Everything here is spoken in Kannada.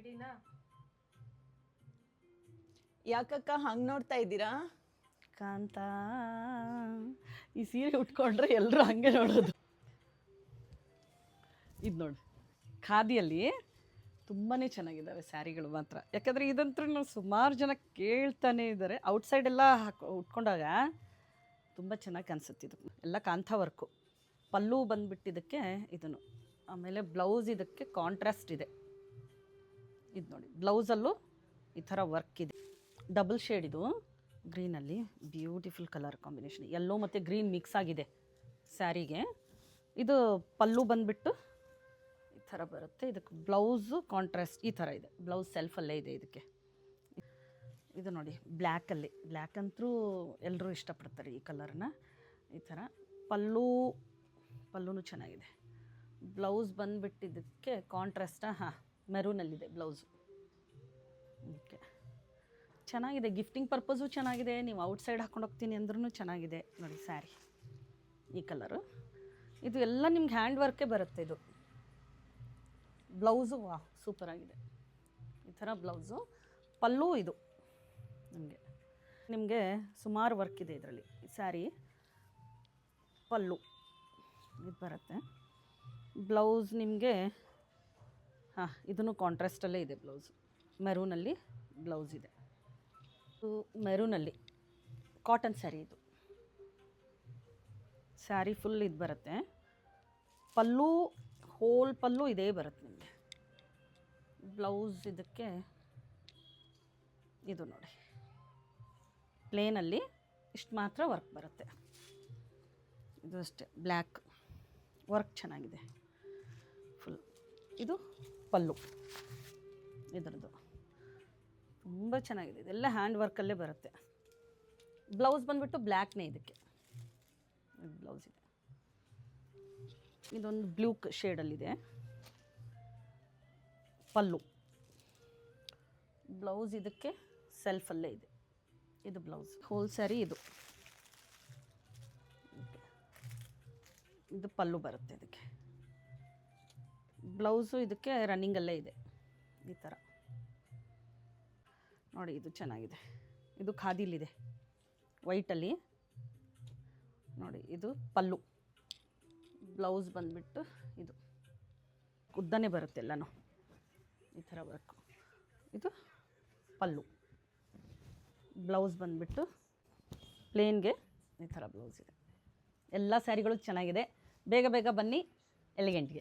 ರೆಡಿನಾ? ಯಾಕಕ್ಕ ಹಂಗೆ ನೋಡ್ತಾ ಇದ್ದೀರಾ? ಕಾಂತ ಈ ಸೀರೆ ಉಟ್ಕೊಂಡ್ರೆ ಎಲ್ಲರೂ ಹಂಗೆ ನೋಡೋದು. ಇದು ನೋಡಿ, ಖಾದಿಯಲ್ಲಿ ತುಂಬಾ ಚೆನ್ನಾಗಿದ್ದಾವೆ ಸ್ಯಾರಿಗಳು ಮಾತ್ರ. ಯಾಕಂದರೆ ಇದಂತೂ ನಾವು ಸುಮಾರು ಜನ ಕೇಳ್ತಾನೆ ಇದ್ದಾರೆ. ಔಟ್ಸೈಡ್ ಎಲ್ಲ ಉಟ್ಕೊಂಡಾಗ ತುಂಬ ಚೆನ್ನಾಗಿ ಕಾಣಿಸುತ್ತೆ. ಇದು ಎಲ್ಲ ಕಾಂಥ ವರ್ಕು. ಪಲ್ಲು ಬಂದುಬಿಟ್ಟಿದ್ದಕ್ಕೆ ಇದನ್ನು, ಆಮೇಲೆ ಬ್ಲೌಸ್ ಇದಕ್ಕೆ ಕಾಂಟ್ರಾಸ್ಟ್ ಇದೆ. ಇದು ನೋಡಿ, ಬ್ಲೌಸಲ್ಲೂ ಈ ಥರ ವರ್ಕ್ ಇದೆ. ಡಬಲ್ ಶೇಡ್ ಇದು ಗ್ರೀನಲ್ಲಿ, ಬ್ಯೂಟಿಫುಲ್ ಕಲರ್ ಕಾಂಬಿನೇಷನ್. ಯೆಲ್ಲೋ ಮತ್ತು ಗ್ರೀನ್ ಮಿಕ್ಸ್ ಆಗಿದೆ ಸ್ಯಾರಿಗೆ. ಇದು ಪಲ್ಲು ಬಂದುಬಿಟ್ಟು ಈ ಥರ ಬರುತ್ತೆ. ಇದಕ್ಕೆ ಬ್ಲೌಸು ಕಾಂಟ್ರಾಸ್ಟ್ ಈ ಥರ ಇದೆ. ಬ್ಲೌಸ್ ಸೆಲ್ಫಲ್ಲೇ ಇದೆ ಇದಕ್ಕೆ. ಇದು ನೋಡಿ, ಬ್ಲ್ಯಾಕಲ್ಲಿ, ಬ್ಲ್ಯಾಕ್ ಅಂತೂ ಎಲ್ಲರೂ ಇಷ್ಟಪಡ್ತಾರೆ ಈ ಕಲರ್ನ. ಈ ಥರ ಪಲ್ಲೂ ಚೆನ್ನಾಗಿದೆ. ಬ್ಲೌಸ್ ಬಂದುಬಿಟ್ಟಿದ್ದಕ್ಕೆ ಕಾಂಟ್ರಾಸ್ಟ, ಮೆರೂನಲ್ಲಿದೆ ಬ್ಲೌಸು. ಓಕೆ, ಚೆನ್ನಾಗಿದೆ. ಗಿಫ್ಟಿಂಗ್ ಪರ್ಪಸು ಚೆನ್ನಾಗಿದೆ. ನೀವು ಔಟ್ಸೈಡ್ ಹಾಕೊಂಡು ಹೋಗ್ತೀನಿ ಅಂದ್ರೂ ಚೆನ್ನಾಗಿದೆ. ನೋಡಿ ಸ್ಯಾರಿ ಈ ಕಲರು. ಇದು ಎಲ್ಲ ನಿಮ್ಗೆ ಹ್ಯಾಂಡ್ ವರ್ಕೇ ಬರುತ್ತೆ. ಇದು ಬ್ಲೌಸು ಸೂಪರಾಗಿದೆ. ಈ ಥರ ಬ್ಲೌಸು, ಪಲ್ಲು ಇದು ನಿಮಗೆ ಸುಮಾರು ವರ್ಕ್ ಇದೆ ಇದರಲ್ಲಿ. ಸ್ಯಾರಿ ಪಲ್ಲು ಇದು ಬರುತ್ತೆ. ಬ್ಲೌಸ್ ನಿಮಗೆ ಇದನ್ನು ಕಾಂಟ್ರಾಸ್ಟಲ್ಲೇ ಇದೆ ಬ್ಲೌಸು. ಮೆರೂನಲ್ಲಿ ಬ್ಲೌಸ್ ಇದೆ. ಮೆರೂನಲ್ಲಿ ಕಾಟನ್ ಸ್ಯಾರಿ ಇದು. ಸ್ಯಾರಿ ಫುಲ್ ಇದು ಬರುತ್ತೆ. ಪಲ್ಲು ಹೋಲ್ ಪಲ್ಲು ಇದೇ ಬರುತ್ತೆ ನಿಮಗೆ. ಬ್ಲೌಸ್ ಇದಕ್ಕೆ ಇದು ನೋಡಿ, ಪ್ಲೇನಲ್ಲಿ ಇಷ್ಟು ಮಾತ್ರ ವರ್ಕ್ ಬರುತ್ತೆ. ಇದು ಅಷ್ಟೇ, ಬ್ಲ್ಯಾಕ್ ವರ್ಕ್ ಚೆನ್ನಾಗಿದೆ ಫುಲ್. ಇದು ಪಲ್ಲು ಇದರದ್ದು ತುಂಬ ಚೆನ್ನಾಗಿದೆ. ಇದೆಲ್ಲ ಹ್ಯಾಂಡ್ ವರ್ಕಲ್ಲೇ ಬರುತ್ತೆ. ಬ್ಲೌಸ್ ಬಂದುಬಿಟ್ಟು ಬ್ಲ್ಯಾಕ್ನೇ ಇದಕ್ಕೆ. ಬ್ಲೌಸ್ ಇದೆ, ಇದೊಂದು ಬ್ಲೂ ಶೇಡಲ್ಲಿದೆ. ಪಲ್ಲು, ಬ್ಲೌಸ್ ಇದಕ್ಕೆ ಸೆಲ್ಫಲ್ಲೇ ಇದೆ. ಇದು ಬ್ಲೌಸ್ ಹೋಲ್ ಸ್ಯಾರಿ. ಇದು ಪಲ್ಲು ಬರುತ್ತೆ ಇದಕ್ಕೆ. ಬ್ಲೌಸು ಇದಕ್ಕೆ ರನ್ನಿಂಗಲ್ಲೇ ಇದೆ ಈ ಥರ ನೋಡಿ. ಇದು ಚೆನ್ನಾಗಿದೆ. ಇದು ಖಾದಿಲಿದೆ ವೈಟಲ್ಲಿ ನೋಡಿ. ಇದು ಪಲ್ಲು, ಬ್ಲೌಸ್ ಬಂದುಬಿಟ್ಟು ಇದು ಉದ್ದನೇ ಬರುತ್ತೆ ಎಲ್ಲನೂ ಈ ಥರ ವರ್ಕು. ಇದು ಪಲ್ಲು, ಬ್ಲೌಸ್ ಬಂದುಬಿಟ್ಟು ಪ್ಲೇನ್ಗೆ ಈ ಥರ ಬ್ಲೌಸ್ ಇದೆ. ಎಲ್ಲ ಸ್ಯಾರಿಗಳು ಚೆನ್ನಾಗಿದೆ. ಬೇಗ ಬೇಗ ಬನ್ನಿ ಎಲಿಗೆಂಟ್ಗೆ.